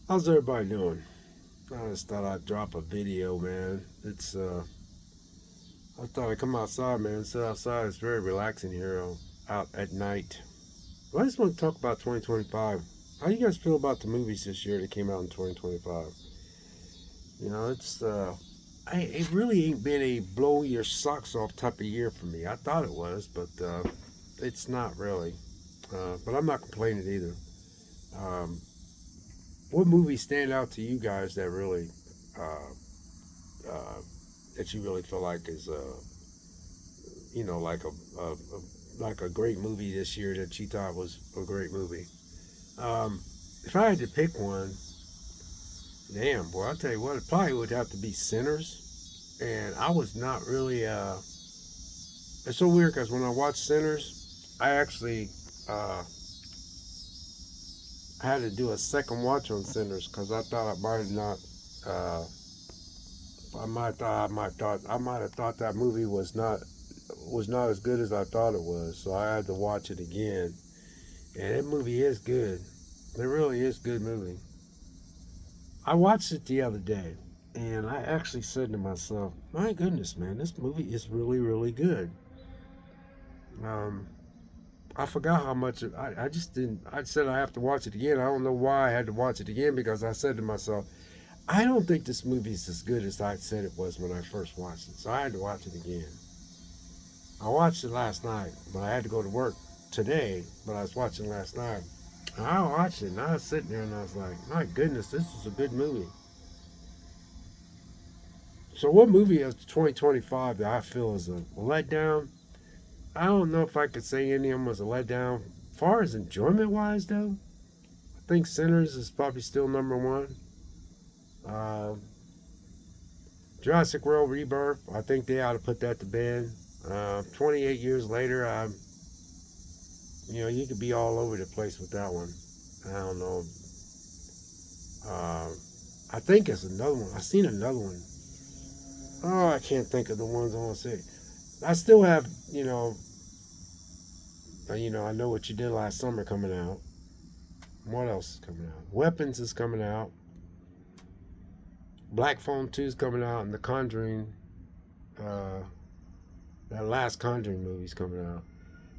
How's everybody doing? I just thought I'd drop a video, man. I thought I'd come outside, man. Sit outside. It's very relaxing here out at night. Well, I just want to talk about 2025. How you guys feel about the movies this year that came out in 2025? You know, it really ain't been a blow your socks off type of year for me. I thought it was, but it's not really. But I'm not complaining either. Um, what movies stand out to you guys that really uh, uh, that you really feel like is like a great movie this year that you thought was a great movie. Um, if I had to pick one, damn boy, I'll tell you what, it probably would have to be Sinners. And I was not really. It's so weird because when I watched Sinners, I actually had to do a second watch on Sinners because I thought I might not. Uh, I might have thought that movie was not as good as I thought it was. So I had to watch it again. And that movie is good. It really is a good movie. I watched it the other day, and I actually said to myself, "My goodness, man, this movie is really, really good." Um, I forgot how much I just didn't. I said I have to watch it again. I don't know why I had to watch it again because I said to myself, "I don't think this movie is as good as I said it was when I first watched it." So I had to watch it again. I watched it last night, but I had to go to work today. But I was watching last night. I watched it, and I was sitting there, and I was like, "My goodness, this is a good movie." So, what movie of 2025 that I feel is a letdown? I don't know if I could say any of them was a letdown. As far as enjoyment wise, though, I think Sinners is probably still number one. Uh, Jurassic World Rebirth, I think they ought to put that to bed. 28 years later, you could be all over the place with that one. I don't know. Uh, I think it's another one. I seen another one. Oh, I can't think of the ones I want to say. I still have, I know what you did last summer coming out. What else is coming out? Weapons is coming out. Black Phone 2 is coming out, and The Conjuring, uh, that last Conjuring movie's coming out.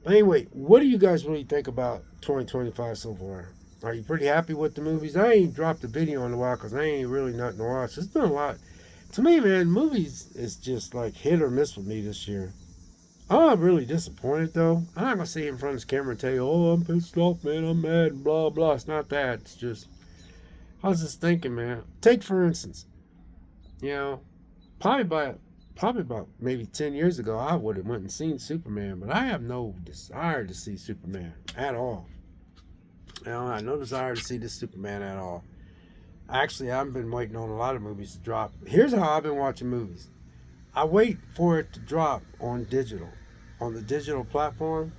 But anyway, what do you guys really think about 2025 so far? Are you pretty happy with the movies? I ain't dropped a video in a while because I ain't really nothing to watch. It's been a lot. To me, man, movies is just like hit or miss with me this year. I'm really disappointed though. I'm not gonna sit in front of this camera and tell you, "Oh, I'm pissed off, man. I'm mad." Blah blah. It's not that. It's just I was just thinking, man. Take for instance, you know, probably by probably about maybe 10 years ago, I would have went and seen Superman, but I have no desire to see Superman at all. I have no desire to see this Superman at all. Actually, I've been waiting on a lot of movies to drop. Here's how I've been watching movies. I wait for it to drop on digital, on the digital platform,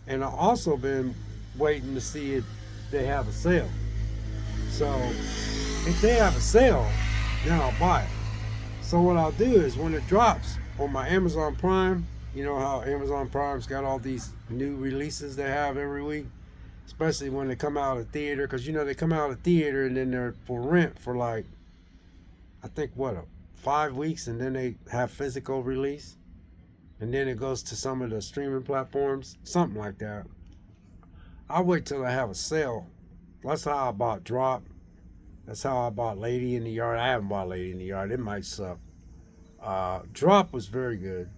and I've also been waiting to see it. They have a sale. So if they have a sale, then I'll buy it. So what I'll do is when it drops on my Amazon Prime, you know how Amazon Prime's got all these new releases they have every week, especially when they come out of theater, because they come out of theater and then they're for rent for like I think what 5 weeks, and then they have physical release, and then it goes to some of the streaming platforms, something like that. I'll wait till I have a sale. That's how I bought Drop. That's how I bought Lady in the Yard. I haven't bought Lady in the Yard. It might suck. Drop was very good.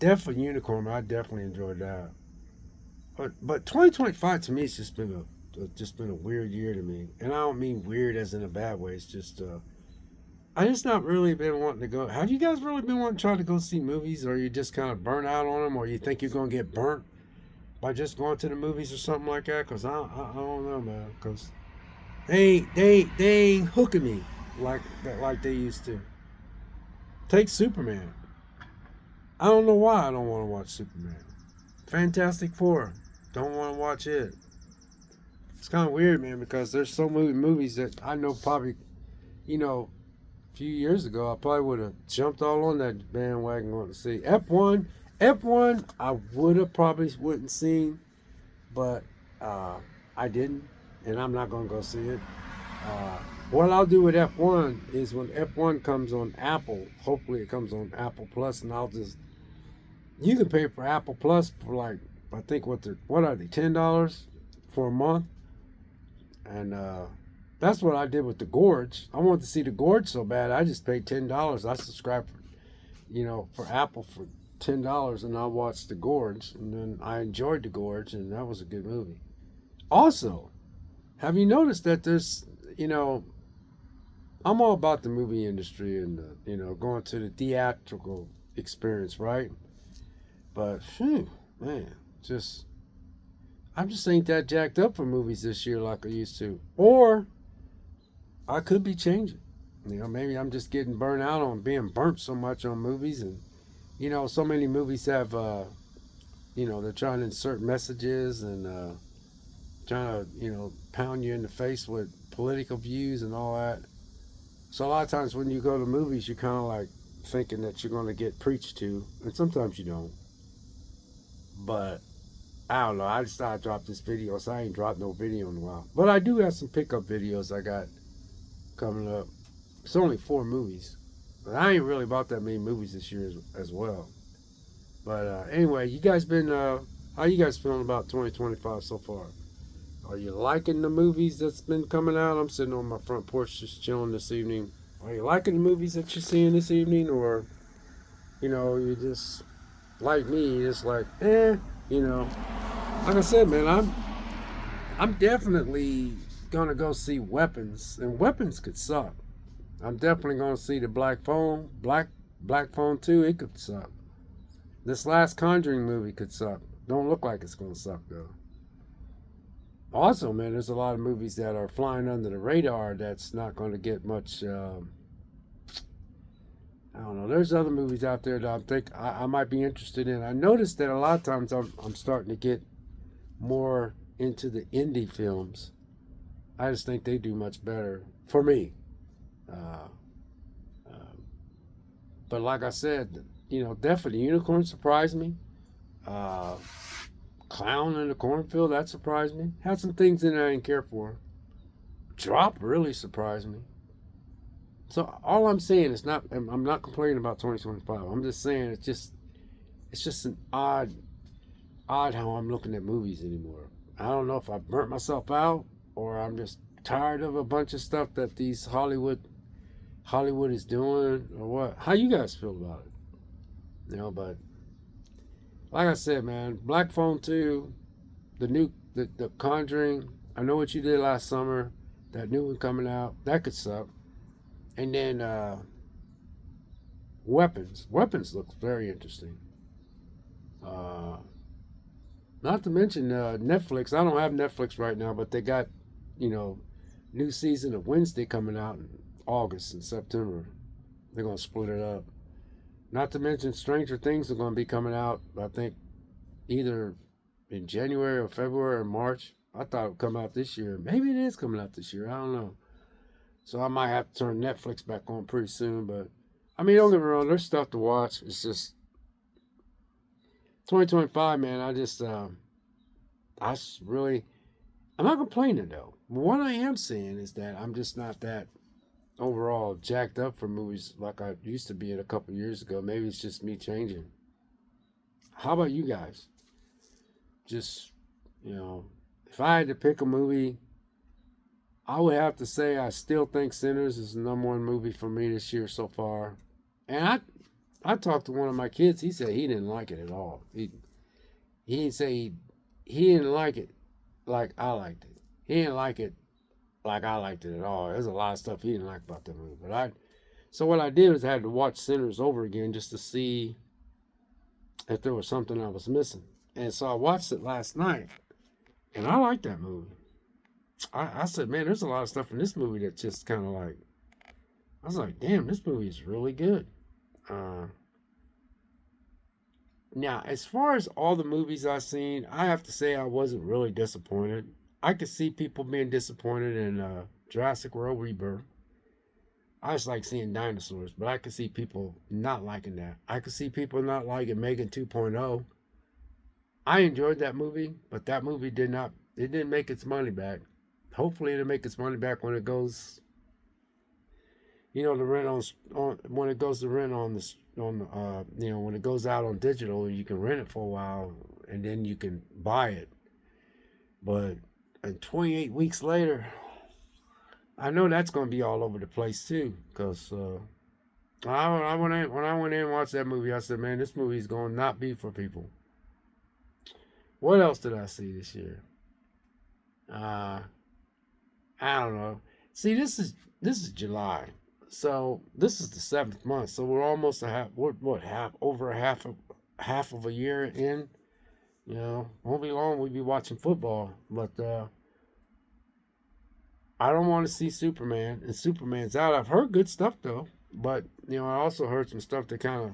Death of Unicorn, I definitely enjoyed that. But 2025 to me has just been a weird year to me, and I don't mean weird as in a bad way. It's just I just not really been wanting to go. Have you guys really been wanting to try to go see movies, or you just kind of burn out on them, or you think you're gonna get burnt by just going to the movies or something like that? Cause I don't know, man. Cause they ain't hooking me like they used to. Take Superman. I don't know why I don't want to watch Superman. Fantastic Four. Don't want to watch it. It's kind of weird, man, because there's so many movies that I know probably, a few years ago, I probably would have jumped all on that bandwagon wanting to see. F1, I would have probably wouldn't seen, but I didn't, and I'm not gonna go see it. Uh, what I'll do with F1 is when F1 comes on Apple, hopefully it comes on Apple Plus, and I'll just you can pay for Apple Plus for like I think what are they $10 for a month, and that's what I did with the Gorge. I wanted to see the Gorge so bad, I just paid $10. I subscribed for for Apple for $10, and I watched the Gorge, and then I enjoyed the Gorge, and that was a good movie. Also, have you noticed that there's you know I'm all about the movie industry and going to the theatrical experience, right? But phew, man, just I'm just ain't that jacked up for movies this year like I used to. Or I could be changing. Maybe I'm just getting burnt out on being burnt so much on movies, and so many movies have they're trying to insert messages and trying to pound you in the face with political views and all that. So a lot of times when you go to movies, you're kind of like thinking that you're going to get preached to, and sometimes you don't. But I don't know. I just thought I'd drop this video, so I ain't dropped no video in a while. But I do have some pickup videos I got coming up. It's only 4 movies. But I ain't really bought that many movies this year as well. But anyway, how you guys feeling about 2025 so far? Are you liking the movies that's been coming out? I'm sitting on my front porch just chilling this evening. Are you liking the movies that you're seeing this evening? Or, you just, like me, just like, you know. Like I said, man, I'm definitely gonna go see Weapons, and Weapons could suck. I'm definitely gonna see the Black Phone 2. It could suck. This last Conjuring movie could suck. Don't look like it's gonna suck though. Also, man, there's a lot of movies that are flying under the radar that's not going to get much. I don't know. There's other movies out there that I might be interested in. I noticed that a lot of times I'm starting to get more into the indie films. I just think they do much better for me. Uh, um, but like I said, definitely Unicorn surprised me. Uh, Clown in the Cornfield, that surprised me. Had some things in there I didn't care for. Drop really surprised me. So all I'm saying is I'm not complaining about 2025. I'm just saying it's just an odd how I'm looking at movies anymore. I don't know if I burnt myself out or I'm just tired of a bunch of stuff that these Hollywood is doing or what. How you guys feel about it? But like I said, man, Black Phone 2, the Conjuring, I know what you did last summer, that new one coming out, that could suck. And then Weapons. Weapons looks very interesting. Uh, Not to mention Netflix. I don't have Netflix right now, but they got, you know, new season of Wednesday coming out in August and September. They're gonna split it up. Not to mention Stranger Things are gonna be coming out. I think either in January or February or March. I thought it would come out this year. Maybe it is coming out this year. I don't know. So I might have to turn Netflix back on pretty soon. But I mean, don't get me wrong. There's stuff to watch. It's just 2025, man. I just really, I'm not complaining though. What I am saying is that I'm just not that overall jacked up for movies like I used to be a couple years ago. Maybe it's just me changing. How about you guys? Just, you know, if I had to pick a movie, I would have to say I still think Sinners is the number one movie for me this year so far. And I talked to one of my kids. He said he didn't like it at all. He didn't say he didn't like it like I liked it. He didn't like it like I liked it at all. There's a lot of stuff he didn't like about that movie. So what I did was I had to watch Sinners over again just to see if there was something I was missing. And so I watched it last night, and I liked that movie. I said, man, there's a lot of stuff in this movie that just kind of like, I was like, damn, this movie is really good. Uh, Now, as far as all the movies I've seen, I have to say I wasn't really disappointed. I could see people being disappointed in Jurassic World Rebirth. I just like seeing dinosaurs, but I could see people not liking that. I could see people not liking Megan 2.0. I enjoyed that movie, but that movie did not, it didn't make its money back. hopefully it'll make its money back when it goes. You know, the rent on when it goes to rent on you know, when it goes out on digital, you can rent it for a while and then you can buy it. But 28 weeks later, I know that's going to be all over the place too. Because when I went in and watched that movie, I said, man, this movie is going to not be for people. What else did I see this year? Uh, I don't know. See, this is July, so this is the 7th month. So we're almost a half. What half over a half of a year in. You know, won't be long. We'll be watching football, but I don't want to see Superman, and Superman's out. I've heard good stuff though, but you know, I also heard some stuff that kind of.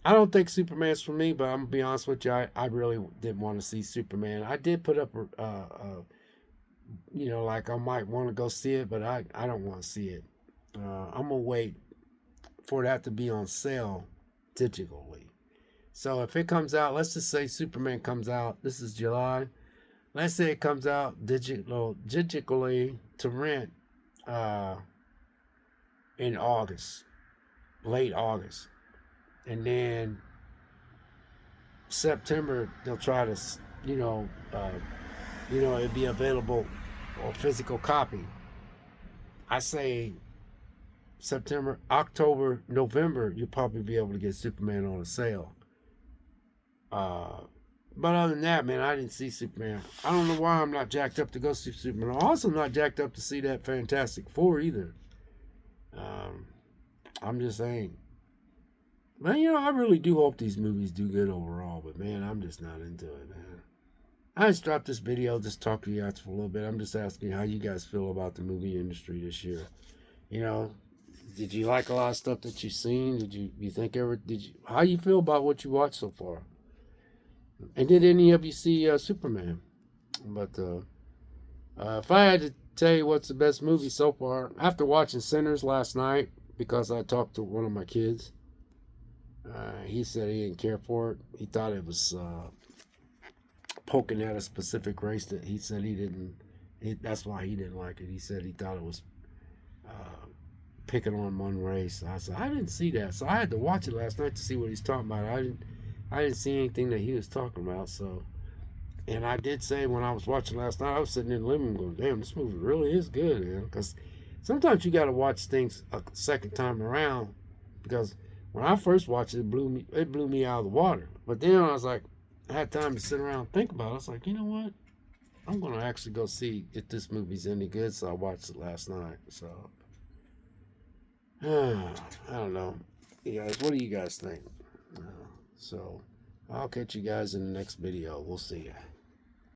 I don't think Superman's for me, but I'm gonna be honest with you. I really didn't want to see Superman. I did put up you know, like I might want to go see it, but I don't want to see it. I'm gonna wait for that to be on sale digitally. So if it comes out, let's just say Superman comes out. This is July. Let's say it comes out digitally to rent uh, in August, late August, and then September they'll try to, you know, it'd be available or physical copy. I say September, October, November, you'll probably be able to get Superman on a sale. Uh, but other than that, man, I didn't see Superman. I don't know why I'm not jacked up to go see Superman. I'm also not jacked up to see that Fantastic Four either. Um, I'm just saying. Man, you know, I really do hope these movies do good overall, but man, I'm just not into it, man. I just dropped this video, just talk to you guys for a little bit. I'm just asking how you guys feel about the movie industry this year. You know, did you like a lot of stuff that you've seen? You think how you feel about what you watched so far? And did any of you see Superman? But if I had to tell you what's the best movie so far, after watching Sinners last night, because I talked to one of my kids, he said he didn't care for it. He thought it was poking at a specific race that he said he didn't. That's why he didn't like it. He said he thought it was picking on one race. I said I didn't see that, so I had to watch it last night to see what he's talking about. I didn't see anything that he was talking about. So, and I did say when I was watching last night, I was sitting in the living room going, "Damn, this movie really is good, man." Because sometimes you got to watch things a second time around. Because when I first watched it, it blew me out of the water. But then I was like, I had time to sit around and think about it. I was like, you know what? I'm going to actually go see if this movie's any good. So I watched it last night. So, I don't know. You guys, what do you guys think? So, I'll catch you guys in the next video. We'll see ya.